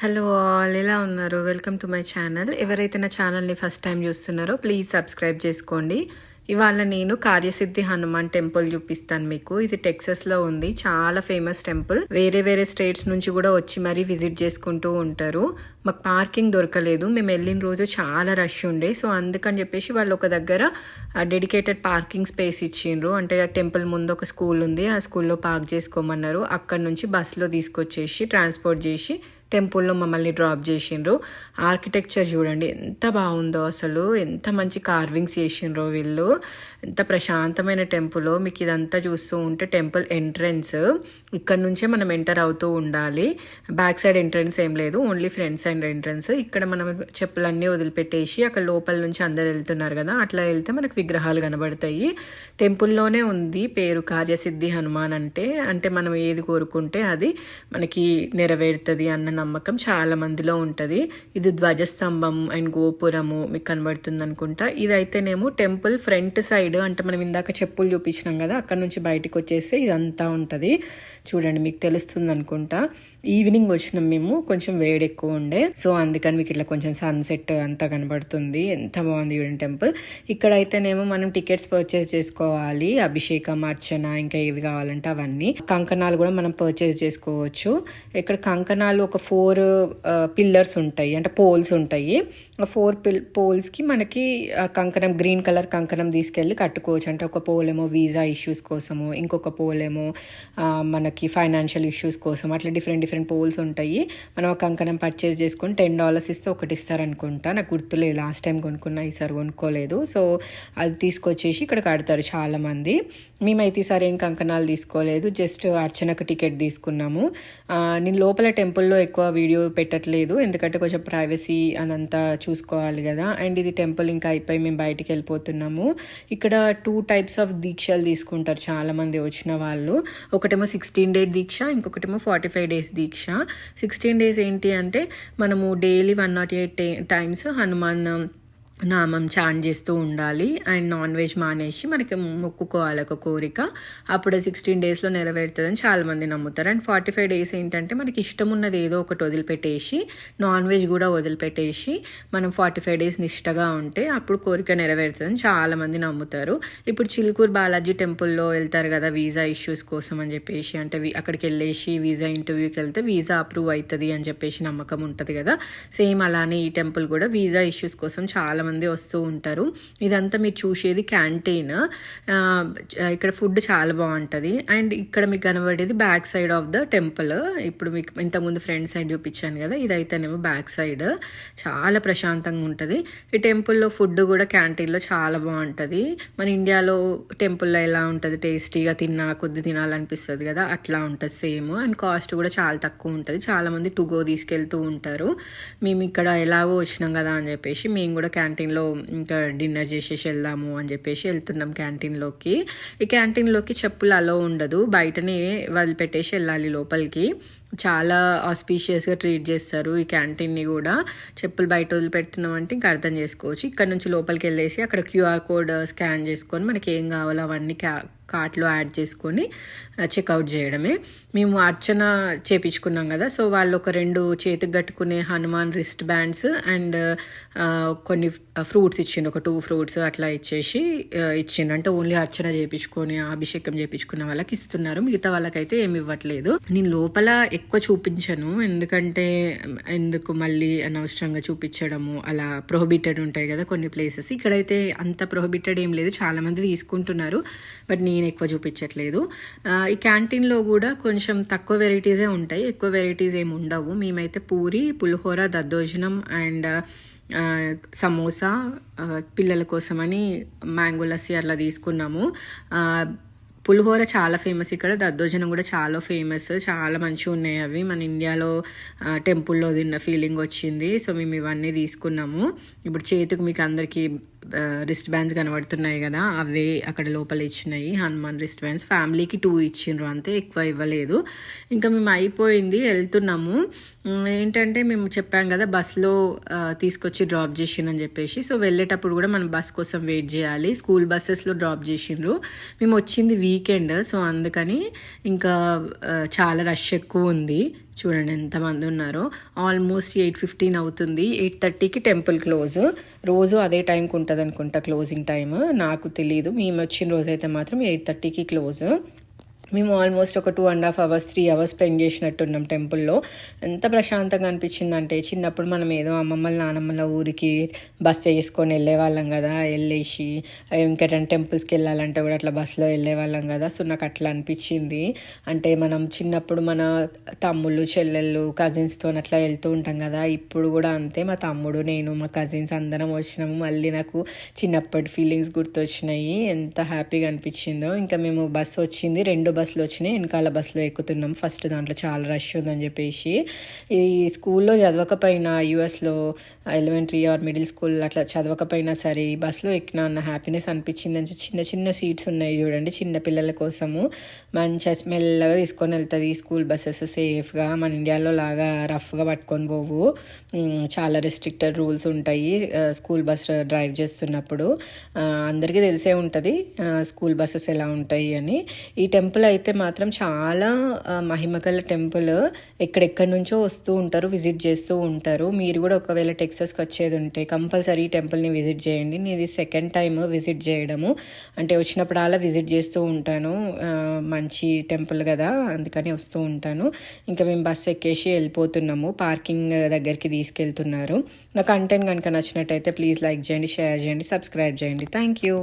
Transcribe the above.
Hello all, ఎలా ఉన్నారు? Welcome to my channel. ఎవరైతే నా ఛానల్ని ఫస్ట్ టైం చూస్తున్నారో ప్లీజ్ సబ్స్క్రైబ్ చేసుకోండి. ఇవాళ నేను కార్యసిద్ధి హనుమాన్ టెంపుల్ చూపిస్తాను మీకు. ఇది టెక్సస్లో ఉంది, చాలా ఫేమస్ టెంపుల్. వేరే వేరే స్టేట్స్ నుంచి కూడా వచ్చి మరీ విజిట్ చేసుకుంటూ ఉంటారు. మాకు పార్కింగ్ దొరకలేదు, మేము వెళ్ళిన రోజు చాలా రష్ ఉండే. సో అందుకని చెప్పేసి వాళ్ళు ఒక దగ్గర డెడికేటెడ్ పార్కింగ్ స్పేస్ ఇచ్చిండ్రు. అంటే ఆ టెంపుల్ ముందు ఒక స్కూల్ ఉంది, ఆ స్కూల్లో పార్క్ చేసుకోమన్నారు. అక్కడ నుంచి బస్సులో తీసుకొచ్చేసి ట్రాన్స్పోర్ట్ చేసి టెంపుల్లో మమ్మల్ని డ్రాప్ చేసిండ్రు. ఆర్కిటెక్చర్ చూడండి ఎంత బాగుందో, అసలు ఎంత మంచి కార్వింగ్స్ చేసిండ్రో వీళ్ళు. ఎంత ప్రశాంతమైన టెంపుల్. మీకు ఇదంతా చూస్తూ ఉంటే టెంపుల్ ఎంట్రన్స్ ఇక్కడ నుంచే మనం ఎంటర్ అవుతూ ఉండాలి. బ్యాక్ సైడ్ ఎంట్రన్స్ ఏం లేదు, ఓన్లీ ఫ్రంట్ సైడ్ ఎంట్రన్స్. ఇక్కడ మనం చెప్పులన్నీ వదిలిపెట్టేసి అక్కడ లోపల నుంచి అందరు వెళ్తున్నారు కదా, అట్లా వెళ్తే మనకు విగ్రహాలు కనబడతాయి. టెంపుల్లోనే ఉంది పేరు కార్యసిద్ధి హనుమాన్. అంటే మనం ఏది కోరుకుంటే అది మనకి నెరవేరుతుంది అన్న నమ్మకం చాలా మందిలో ఉంటుంది. ఇది ధ్వజస్తంభం అండ్ గోపురము మీకు కనబడుతుంది అనుకుంటా. ఇదైతేనేమో టెంపుల్ ఫ్రంట్ సైడ్, అంటే మనం ఇందాక చెప్పులు చూపించినాం కదా, అక్కడ నుంచి బయటకు వచ్చేస్తే ఇదంతా ఉంటుంది. చూడండి మీకు తెలుస్తుంది అనుకుంటా. ఈవినింగ్ వచ్చినాం మేము, కొంచెం వేడి ఎక్కువ ఉండే, సో అందుకని మీకు ఇట్లా కొంచెం సన్సెట్ అంతా కనబడుతుంది. ఎంత బాగుంది చూడండి టెంపుల్. ఇక్కడైతేనేమో మనం టికెట్స్ పర్చేస్ చేసుకోవాలి, అభిషేకం, అర్చన, ఇంకా ఏవి కావాలంటే అవన్నీ. కంకణాలు కూడా మనం పర్చేస్ చేసుకోవచ్చు. ఇక్కడ కంకణాలు ఒక 4 పిల్లర్స్ ఉంటాయి, అంటే పోల్స్ ఉంటాయి. ఆ 4 పోల్స్కి మనకి కంకణం, గ్రీన్ కలర్ కంకణం తీసుకెళ్ళి కట్టుకోవచ్చు. అంటే ఒక పోల్ ఏమో వీసా ఇష్యూస్ కోసము, ఇంకొక పోల్ ఏమో మనకి ఫైనాన్షియల్ ఇష్యూస్ కోసం, అట్లా డిఫరెంట్ పోల్స్ ఉంటాయి. మనం ఆ కంకణం పర్చేస్ చేసుకొని $10 ఇస్తే ఒకటి ఇస్తారనుకుంటా, నాకు గుర్తులేదు. లాస్ట్ టైం కొనుక్కున్నా, ఈసారి కొనుక్కోలేదు. సో అది తీసుకొచ్చేసి ఇక్కడ కడతారు చాలామంది. మేమైతే ఈసారి ఏం కంకణాలు తీసుకోలేదు, జస్ట్ అర్చనకు టికెట్ తీసుకున్నాము. నేను లోపల టెంపుల్లో ఎక్కువ వీడియో పెట్టట్లేదు, ఎందుకంటే కొంచెం ప్రైవసీ అదంతా చూసుకోవాలి కదా. అండ్ ఇది టెంపుల్ ఇంకా అయిపోయి మేము బయటికి వెళ్ళిపోతున్నాము. ఇక్కడ 2 types ఆఫ్ దీక్షలు తీసుకుంటారు చాలామంది వచ్చిన వాళ్ళు. ఒకటేమో 16 day దీక్ష, ఇంకొకటేమో 45 days దీక్ష. 16 days ఏంటి అంటే మనము డైలీ 108 times హనుమాన్ నామం చాంట్ చేస్తూ ఉండాలి. అండ్ నాన్ వెజ్ మానేసి మనకి మొక్కుకోవాలి ఒక కోరిక, అప్పుడు 16 daysలో నెరవేరుతుందని చాలామంది నమ్ముతారు. అండ్ 45 days ఏంటంటే మనకి ఇష్టం ఉన్నది ఏదో ఒకటి వదిలిపెట్టేసి, నాన్ వెజ్ కూడా వదిలిపెట్టేసి మనం 45 days నిష్టగా ఉంటే అప్పుడు కోరిక నెరవేరుతుందని చాలామంది నమ్ముతారు. ఇప్పుడు చిలుకూరు బాలాజీ టెంపుల్లో వెళ్తారు కదా వీసా ఇష్యూస్ కోసం అని చెప్పేసి, అంటే అక్కడికి వెళ్ళేసి వీసా ఇంటర్వ్యూకి వెళ్తే వీసా అప్రూవ్ అవుతుంది అని చెప్పేసి నమ్మకం ఉంటుంది కదా. సేమ్ అలానే ఈ టెంపుల్ కూడా వీసా ఇష్యూస్ కోసం చాలా మంది వస్తూ ఉంటారు. ఇదంతా మీరు చూసేది క్యాంటీన్. ఇక్కడ ఫుడ్ చాలా బాగుంటుంది. అండ్ ఇక్కడ మీకు కనబడేది back side of the temple. ఇప్పుడు మీకు ఇంతకుముందు ఫ్రంట్ సైడ్ చూపించాను కదా, ఇదైతేనేమో బ్యాక్ సైడ్. చాలా ప్రశాంతంగా ఉంటుంది. ఈ టెంపుల్లో ఫుడ్ కూడా క్యాంటీన్లో చాలా బాగుంటుంది. మన ఇండియాలో టెంపుల్లో ఎలా ఉంటుంది, టేస్టీగా కొద్ది తినాలనిపిస్తుంది కదా, అట్లా ఉంటుంది సేమ్. అండ్ కాస్ట్ కూడా చాలా తక్కువ ఉంటుంది. చాలామంది టు గో తీసుకెళ్తూ ఉంటారు. మేము ఇక్కడ ఎలాగో వచ్చినాం కదా అని చెప్పేసి మేము కూడా క్యాంటీన్లో ఇంకా డిన్నర్ చేసేసి వెళ్దాము అని చెప్పేసి వెళ్తున్నాం క్యాంటీన్లోకి. ఈ క్యాంటీన్లోకి చెప్పులు అలో ఉండదు, బయటనే వదిలిపెట్టేసి వెళ్ళాలి లోపలికి. చాలా ఆస్పీషియస్గా ట్రీట్ చేస్తారు ఈ క్యాంటీన్ని కూడా. చెప్పులు బయట వదిలిపెడుతున్నాం అంటే ఇంకా అర్థం చేసుకోవచ్చు. ఇక్కడ నుంచి లోపలికి వెళ్ళేసి అక్కడ QR కోడ్ స్కాన్ చేసుకొని మనకి ఏం కావాలో అవన్నీ కార్ట్లో యాడ్ చేసుకొని చెక్అవుట్ చేయడమే. మేము అర్చన చేపించుకున్నాం కదా, సో వాళ్ళు ఒక 2 చేతికి కట్టుకునే హనుమాన్ రిస్ట్ బ్యాండ్స్ అండ్ కొన్ని ఫ్రూట్స్ ఇచ్చిండు, ఒక 2 fruits అట్లా ఇచ్చిండు. అంటే ఓన్లీ అర్చన చేయించుకొని అభిషేకం చేయించుకున్న వాళ్ళకి ఇస్తున్నారు, మిగతా వాళ్ళకైతే ఏమి ఇవ్వట్లేదు. నేను లోపల ఎక్కువ చూపించను, ఎందుకు మళ్ళీ అనవసరంగా చూపించడము, అలా ప్రొహిబిటెడ్ ఉంటాయి కదా కొన్ని ప్లేసెస్. ఇక్కడైతే అంత ప్రొహిబిటెడ్ ఏం లేదు, చాలామంది తీసుకుంటున్నారు, బట్ నేను ఎక్కువ చూపించట్లేదు. ఈ క్యాంటీన్లో కూడా కొంచెం తక్కువ వెరైటీసే ఉంటాయి, ఎక్కువ వెరైటీస్ ఏమి ఉండవు. మేమైతే పూరి, పులిహోర, దద్దోజనం అండ్ సమోసా, పిల్లల కోసమని మ్యాంగో లస్సీ అట్లా తీసుకున్నాము. పులిహోర చాలా ఫేమస్ ఇక్కడ, దద్దోజనం కూడా చాలా ఫేమస్, చాలా మంచిగా ఉన్నాయి అవి. మన ఇండియాలో టెంపుల్లో తిన్న ఫీలింగ్ వచ్చింది. సో మేము ఇవన్నీ తీసుకున్నాము. ఇప్పుడు చేతికి మీకు అందరికీ రిస్ట్ బ్యాండ్స్ కనబడుతున్నాయి కదా, అవే అక్కడ లోపల ఇచ్చినాయి హనుమాన్ రిస్ట్ బ్యాండ్స్. ఫ్యామిలీకి 2 ఇచ్చిండ్రు అంతే, ఎక్కువ ఇవ్వలేదు. ఇంకా మేము అయిపోయింది వెళ్తున్నాము. ఏంటంటే మేము చెప్పాం కదా బస్లో తీసుకొచ్చి డ్రాప్ చేసిందని చెప్పేసి, సో వెళ్ళేటప్పుడు కూడా మనం బస్ కోసం వెయిట్ చేయాలి. స్కూల్ బస్సెస్లో డ్రాప్ చేసిండ్రు. మేము వచ్చింది వీకెండ్. సో అందుకని ఇంకా చాలా రష్ ఎక్కువ ఉంది. చూడండి ఎంతమంది ఉన్నారో. ఆల్మోస్ట్ 8:15 అవుతుంది. 8:30కి టెంపుల్ క్లోజ్. రోజు అదే టైంకి ఉంటుంది అనుకుంటా క్లోజింగ్ టైమ్, నాకు తెలీదు. మేము వచ్చిన రోజైతే మాత్రం 8:30కి క్లోజ్. మేము ఆల్మోస్ట్ ఒక 2.5 hours 3 hours స్పెండ్ చేసినట్టున్నాం టెంపుల్లో. ఎంత ప్రశాంతంగా అనిపించిందంటే, చిన్నప్పుడు మనం ఏదో అమ్మమ్మల నానమ్మల ఊరికి బస్సు వేసుకొని వెళ్ళేవాళ్ళం కదా, వెళ్ళేసి ఇంకెటైనా టెంపుల్స్కి వెళ్ళాలంటే కూడా అట్లా బస్సులో వెళ్ళేవాళ్ళం కదా. సో నాకు అట్లా అనిపించింది. అంటే మనం చిన్నప్పుడు మన తమ్ముళ్ళు చెల్లెళ్ళు కజిన్స్తో అట్లా వెళ్తూ ఉంటాం కదా, ఇప్పుడు కూడా అంతే. మా తమ్ముడు నేను మా కజిన్స్ అందరం వచ్చినాము. మళ్ళీ నాకు చిన్నప్పటి ఫీలింగ్స్ గుర్తొచ్చినాయి. ఎంత హ్యాపీగా అనిపించిందో. ఇంకా మేము బస్సు వచ్చింది, 2 బస్సులు వచ్చినాయి. వెనకాల బస్సులో ఎక్కుతున్నాం. ఫస్ట్ దాంట్లో చాలా రష్ ఉందని చెప్పేసి. ఈ స్కూల్లో చదవకపోయినా, యూఎస్లో ఎలిమెంటరీ ఆర్ మిడిల్ స్కూల్ అట్లా చదవకపోయినా సరే ఈ బస్సులో ఎక్కినా అన్న హ్యాపీనెస్ అనిపించింది. అని చిన్న చిన్న సీట్స్ ఉన్నాయి చూడండి, చిన్న పిల్లల కోసము. మంచిగా స్మెల్గా తీసుకొని వెళ్తుంది స్కూల్ బస్సెస్ సేఫ్గా. మన ఇండియాలో లాగా రఫ్గా పట్టుకొని పోవు. చాలా రెస్ట్రిక్టెడ్ రూల్స్ ఉంటాయి స్కూల్ బస్ డ్రైవ్ చేస్తున్నప్పుడు. అందరికీ తెలిసే ఉంటుంది స్కూల్ బస్సెస్ ఎలా ఉంటాయి అని. ఈ టెంపుల్ అయితే మాత్రం చాలా మహిమగల టెంపుల్. ఎక్కడెక్కడి నుంచో వస్తూ ఉంటారు, విజిట్ చేస్తూ ఉంటారు. మీరు కూడా ఒకవేళ టెక్సాస్కి వచ్చేది ఉంటే కంపల్సరీ ఈ టెంపుల్ని విజిట్ చేయండి. నేను ఇది సెకండ్ టైం విజిట్ చేయడము. అంటే వచ్చినప్పుడు అలా విజిట్ చేస్తూ ఉంటాను. మంచి టెంపుల్ కదా, అందుకని వస్తూ ఉంటాను. ఇంకా మేము బస్సు ఎక్కేసి వెళ్ళిపోతున్నాము. పార్కింగ్ దగ్గరికి తీసుకెళ్తున్నారు. నా కంటెంట్ కనుక నచ్చినట్టయితే ప్లీజ్ లైక్ చేయండి, షేర్ చేయండి, సబ్స్క్రైబ్ చేయండి. Thank you.